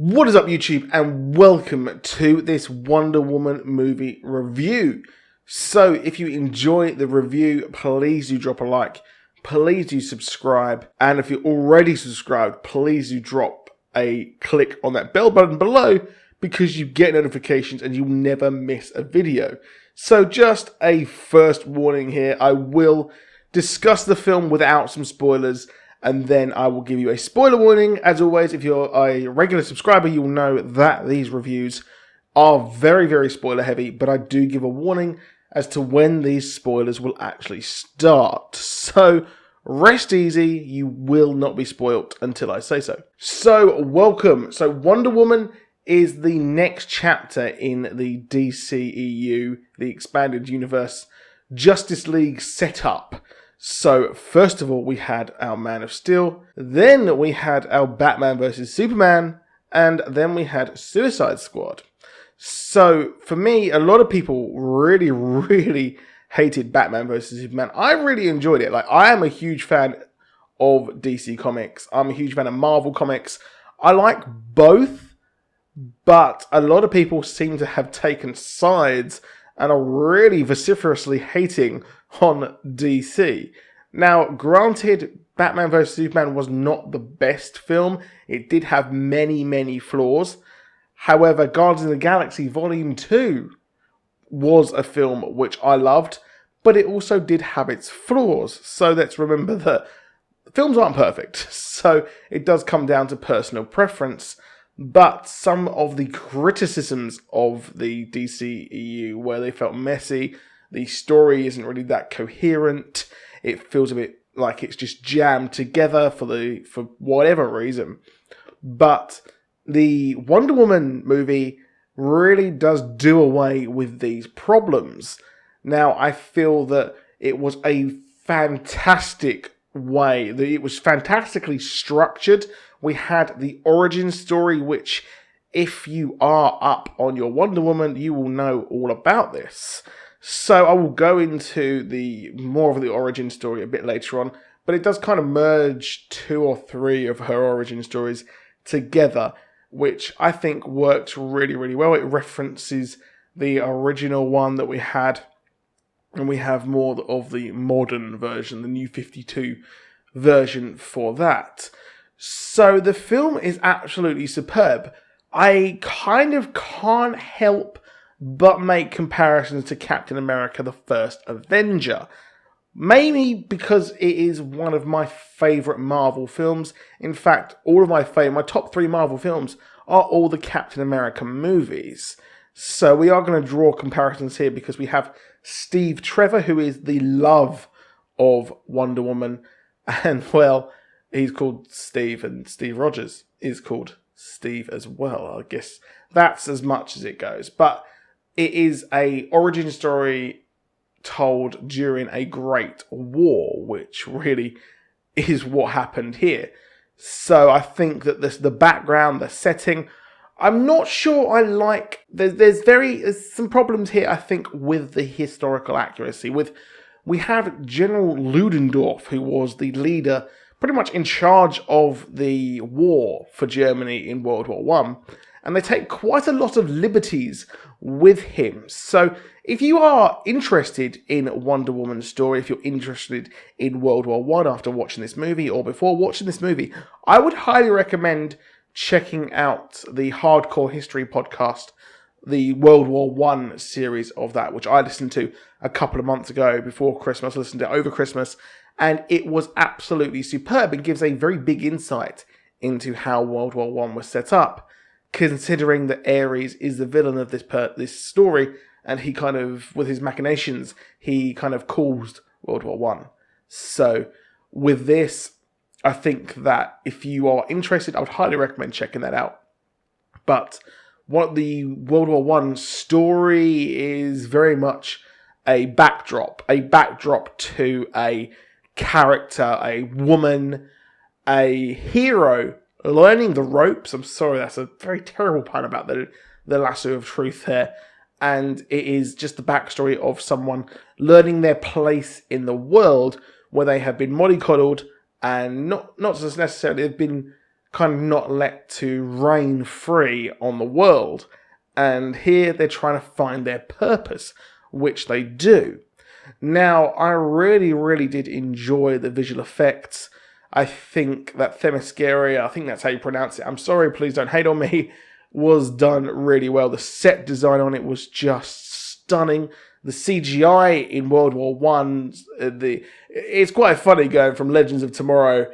What is up, YouTube, and welcome to this Wonder Woman movie review. So, if you enjoy the review, please do drop a like, please do subscribe, and if you're already subscribed, please do drop a click on that bell button below because you get notifications and you'll never miss a video. So, just a first warning here, I will discuss the film without some spoilers, and then I will give you a spoiler warning. As always, if you're a regular subscriber, you'll know that these reviews are very, very spoiler heavy, but I do give a warning as to when these spoilers will actually start. So rest easy, you will not be spoilt until I say so. So welcome. So Wonder Woman is the next chapter in the DCEU, the expanded universe Justice League setup. So, first of all, we had our Man of Steel, then we had our Batman vs. Superman, and then we had Suicide Squad. So, for me, a lot of people really hated Batman vs. Superman. I really enjoyed it. Like, I am a huge fan of DC Comics. I'm a huge fan of Marvel Comics. I like both, but a lot of people seem to have taken sides and are really vociferously hating on DC. Now, granted, Batman vs. Superman was not the best film. It did have many flaws. However, Guardians of the Galaxy Volume 2 was a film which I loved, but it also did have its flaws. So let's remember that films aren't perfect. So it does come down to personal preference. But some of the criticisms of the DCEU, where they felt messy, the story isn't really that coherent, it feels a bit like it's just jammed together for whatever reason. But the Wonder Woman movie really does do away with these problems. Now, I feel that it was a fantastic way, that it was fantastically structured. We had the origin story, which, if you are up on your Wonder Woman, you will know all about this. So I will go into the more of the origin story a bit later on, but it does kind of merge 2 or 3 of her origin stories together, which I think works really well. It references the original one that we had, and we have more of the modern version, the New 52 version for that. So the film is absolutely superb. I kind of can't help but make comparisons to Captain America, the First Avenger. Mainly because it is one of my favourite Marvel films. In fact, all of my top 3 Marvel films are all the Captain America movies. So we are going to draw comparisons here because we have Steve Trevor, who is the love of Wonder Woman, and well, he's called Steve, and Steve Rogers is called Steve as well. I guess that's as much as it goes. But it is a origin story told during a great war, which really is what happened here. So I think that the background, the setting, I'm not sure I like. There's some problems here, I think, with the historical accuracy. We have General Ludendorff, who was the leader, pretty much in charge of the war for Germany in World War One, and they take quite a lot of liberties with him. So if you are interested in Wonder Woman's story, if you're interested in World War One after watching this movie or before watching this movie, I would highly recommend checking out the Hardcore History podcast, the World War One series of that, which I listened to a couple of months ago before Christmas. I listened to it over Christmas, and it was absolutely superb. It gives a very big insight into how World War One was set up, considering that Ares is the villain of this story, and he kind of, with his machinations, he kind of caused World War One. So with this, I think that if you are interested, I would highly recommend checking that out. But what the World War One story is very much a backdrop to a character, a woman, a hero learning the ropes. I'm sorry, that's a very terrible pun about the lasso of truth there. And it is just the backstory of someone learning their place in the world where they have been mollycoddled and not just necessarily, they've been kind of not let to reign free on the world. And here they're trying to find their purpose, which they do. Now, I really, really did enjoy the visual effects. I think that Themyscira, I think that's how you pronounce it. I'm sorry, please don't hate on me. Was done really well. The set design on it was just stunning. The CGI in World War One, it's quite funny going from Legends of Tomorrow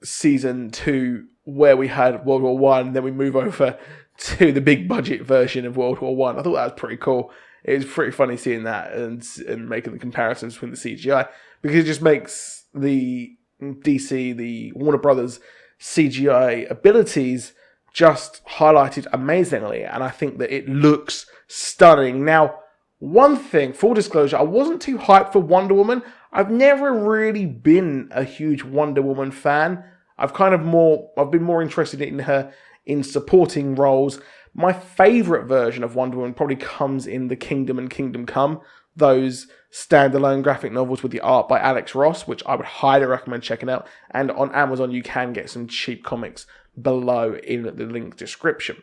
season 2, where we had World War One, then we move over to the big budget version of World War One. I thought that was pretty cool. It was pretty funny seeing that and making the comparisons between the CGI, because it just makes the DC, the Warner Brothers CGI abilities just highlighted amazingly, and I think that it looks stunning. Now, one thing, full disclosure, I wasn't too hyped for Wonder Woman. I've never really been a huge Wonder Woman fan. I've been more interested in her in supporting roles. My favourite version of Wonder Woman probably comes in The Kingdom and Kingdom Come, those standalone graphic novels with the art by Alex Ross, which I would highly recommend checking out. And on Amazon, you can get some cheap comics below in the link description.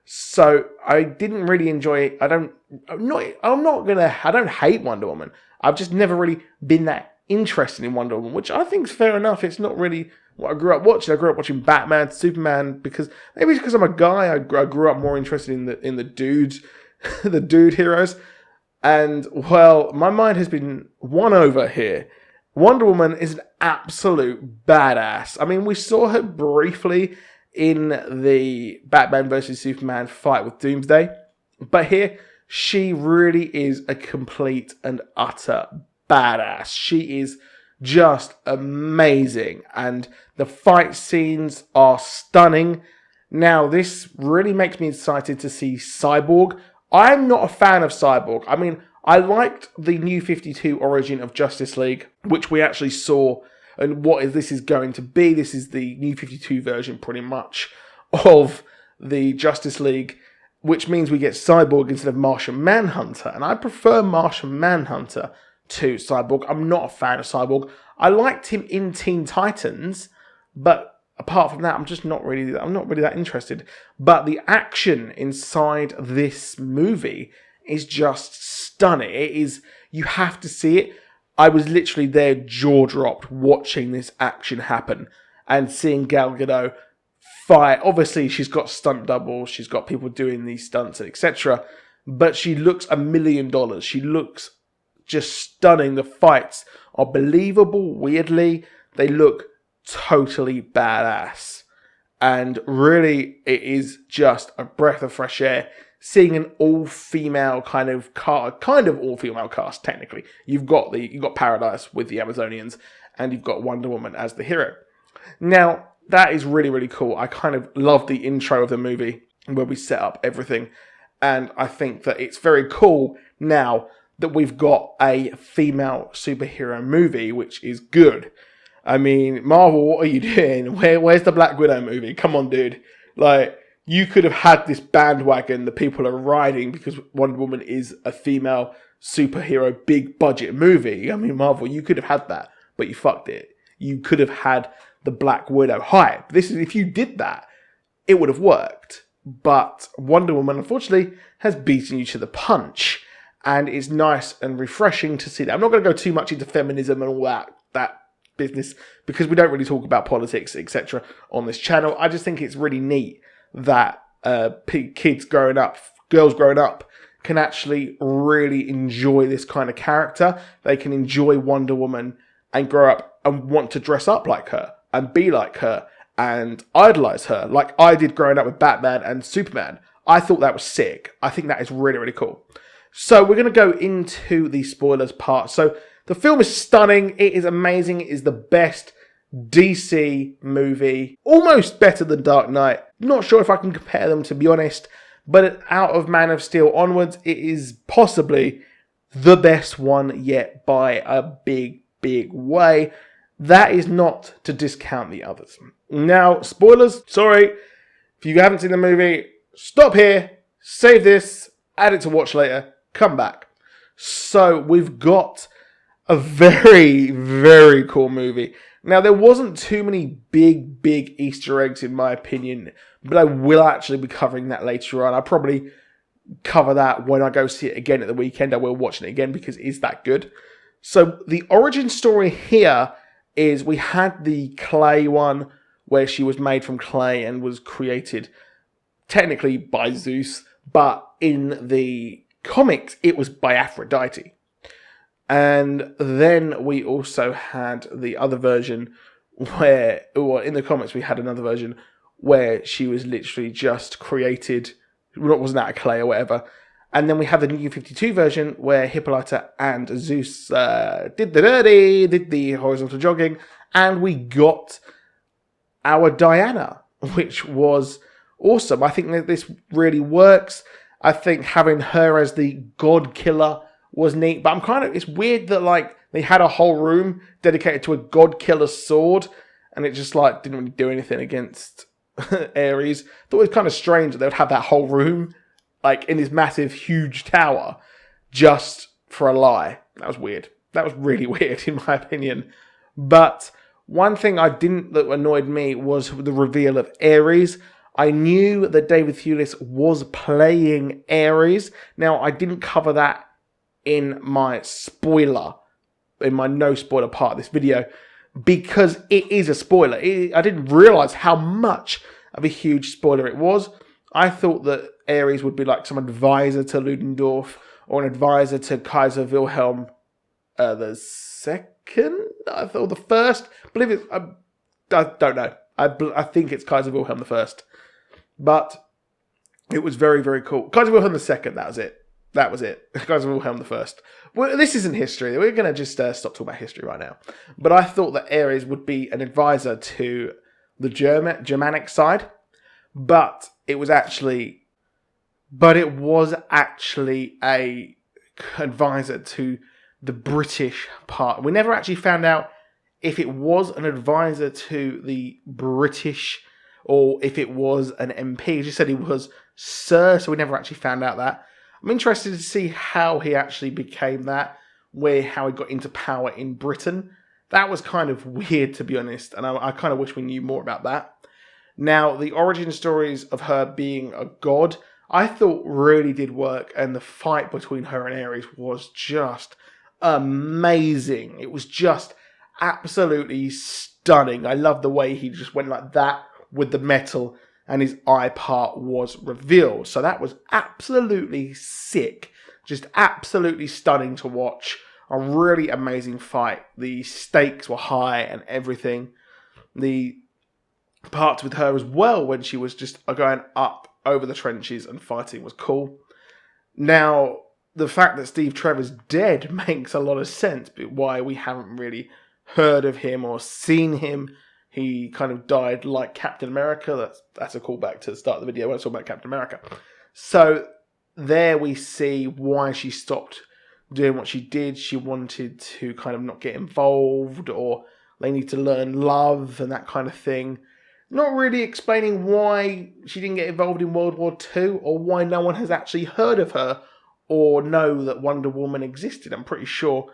So I didn't really enjoy it. I don't hate Wonder Woman. I've just never really been that interested in Wonder Woman, which I think is fair enough. It's not really what I grew up watching. I grew up watching Batman, Superman, because I'm a guy. I grew up more interested in the dudes, the dude heroes. And well, my mind has been won over here. Wonder Woman is an absolute badass. I mean, we saw her briefly in the Batman vs Superman fight with Doomsday, but here she really is a complete and utter badass. She is just amazing, and the fight scenes are stunning. Now, this really makes me excited to see Cyborg. I'm not a fan of Cyborg. I mean, I liked the New 52 origin of Justice League, which we actually saw, and this is going to be. This is the New 52 version, pretty much, of the Justice League, which means we get Cyborg instead of Martian Manhunter, and I prefer Martian Manhunter to Cyborg. I'm not a fan of Cyborg. I liked him in Teen Titans, but apart from that, I'm not really that interested. But the action inside this movie is just stunning. You have to see it. I was literally there, jaw dropped, watching this action happen and seeing Gal Gadot fight. Obviously, she's got stunt doubles, she's got people doing these stunts, etc. But she looks $1 million. She looks just stunning. The fights are believable. Weirdly, they look totally badass, and really, it is just a breath of fresh air seeing an all-female kind of all-female cast. Technically, you've got Paradise with the Amazonians, and you've got Wonder Woman as the hero. Now, that is really, really cool. I kind of love the intro of the movie where we set up everything, and I think that it's very cool now that we've got a female superhero movie, which is good. I mean, Marvel, what are you doing? Where's the Black Widow movie? Come on, dude. Like, you could have had this bandwagon that people are riding because Wonder Woman is a female superhero big budget movie. I mean, Marvel, you could have had that, but you fucked it. You could have had the Black Widow hype. If you did that, it would have worked. But Wonder Woman, unfortunately, has beaten you to the punch. And it's nice and refreshing to see that. I'm not going to go too much into feminism and all that business, because we don't really talk about politics, etc. on this channel. I just think it's really neat that girls growing up, can actually really enjoy this kind of character. They can enjoy Wonder Woman and grow up and want to dress up like her and be like her and idolize her, like I did growing up with Batman and Superman. I thought that was sick. I think that is really, really cool. So we're going to go into the spoilers part. So the film is stunning. It is amazing. It is the best DC movie. Almost better than Dark Knight. Not sure if I can compare them, to be honest. But out of Man of Steel onwards, it is possibly the best one yet by a big, big way. That is not to discount the others. Now, spoilers. Sorry. If you haven't seen the movie, stop here. Save this. Add it to watch later. Come back. So we've got a very, very cool movie. Now, there wasn't too many big Easter eggs in my opinion, but I will actually be covering that later on. I'll probably cover that when I go see it again at the weekend. I will watch it again because it is that good. So the origin story here is we had the clay one where she was made from clay and was created technically by Zeus, but in the comics it was by Aphrodite. And then we also had the other version where, or in the comics we had another version where she was literally just created, wasn't out of clay or whatever. And then we have the New 52 version where Hippolyta and Zeus did the horizontal jogging, and we got our Diana, which was awesome. I think that this really works. I think having her as the god killer was neat, but it's weird that like they had a whole room dedicated to a god killer sword, and it just like didn't really do anything against Ares. I thought it was kind of strange that they would have that whole room like in this massive, huge tower just for a lie. That was weird. That was really weird in my opinion. But one thing that annoyed me was the reveal of Ares. I knew that David Thewlis was playing Ares. Now, I didn't cover that in my no spoiler part of this video, because it is a spoiler. I didn't realise how much of a huge spoiler it was. I thought that Ares would be like some advisor to Ludendorff or an advisor to Kaiser Wilhelm the second. I thought the first. I believe it's. I don't know. I think it's Kaiser Wilhelm the first, but it was very, very cool. Kaiser Wilhelm the second. That was it. That was it. Kaiser Wilhelm the first. Well, this isn't history. We're going to just stop talking about history right now. But I thought that Ares would be an advisor to the Germanic side, but it was actually a advisor to the British part. We never actually found out if it was an advisor to the British or if it was an MP. He just said he was Sir, so we never actually found out that. I'm interested to see how he actually became that, how he got into power in Britain. That was kind of weird, to be honest, and I kind of wish we knew more about that. Now, the origin stories of her being a god, I thought really did work, and the fight between her and Ares was just amazing. It was just absolutely stunning. I love the way he just went like that with the metal, and his eye part was revealed. So that was absolutely sick. Just absolutely stunning to watch. A really amazing fight. The stakes were high and everything. The parts with her as well, when she was just going up over the trenches and fighting, was cool. Now, the fact that Steve Trevor's dead makes a lot of sense, but why we haven't really heard of him or seen him. He kind of died like Captain America. That's a callback to the start of the video when I talk about Captain America. So there we see why she stopped doing what she did. She wanted to kind of not get involved, or they need to learn love and that kind of thing. Not really explaining why she didn't get involved in World War II, or why no one has actually heard of her or know that Wonder Woman existed. I'm pretty sure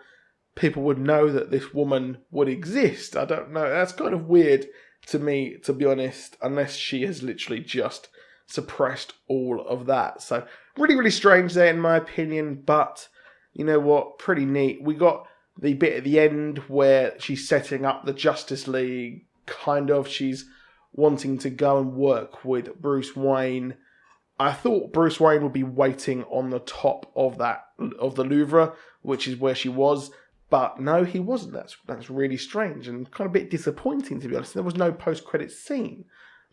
people would know that this woman would exist. I don't know. That's kind of weird to me, to be honest, unless she has literally just suppressed all of that. So really, really strange there in my opinion, but you know what? Pretty neat. We got the bit at the end where she's setting up the Justice League, kind of. She's wanting to go and work with Bruce Wayne. I thought Bruce Wayne would be waiting on the top of the Louvre, which is where she was. But no, he wasn't. That's really strange and kind of a bit disappointing, to be honest. There was no post-credits scene,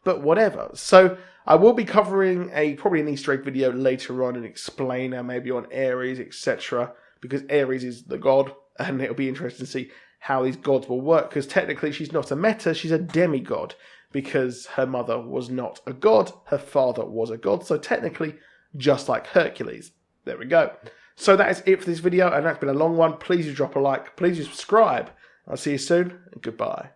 but whatever. So I will be covering probably an Easter egg video later on, and explainer maybe on Ares, etc. Because Ares is the god, and it'll be interesting to see how these gods will work. Because technically, she's not a meta; she's a demigod. Because her mother was not a god, her father was a god. So technically, just like Hercules. There we go. So that is it for this video, and that's been a long one. Please do drop a like, please do subscribe. I'll see you soon, and goodbye.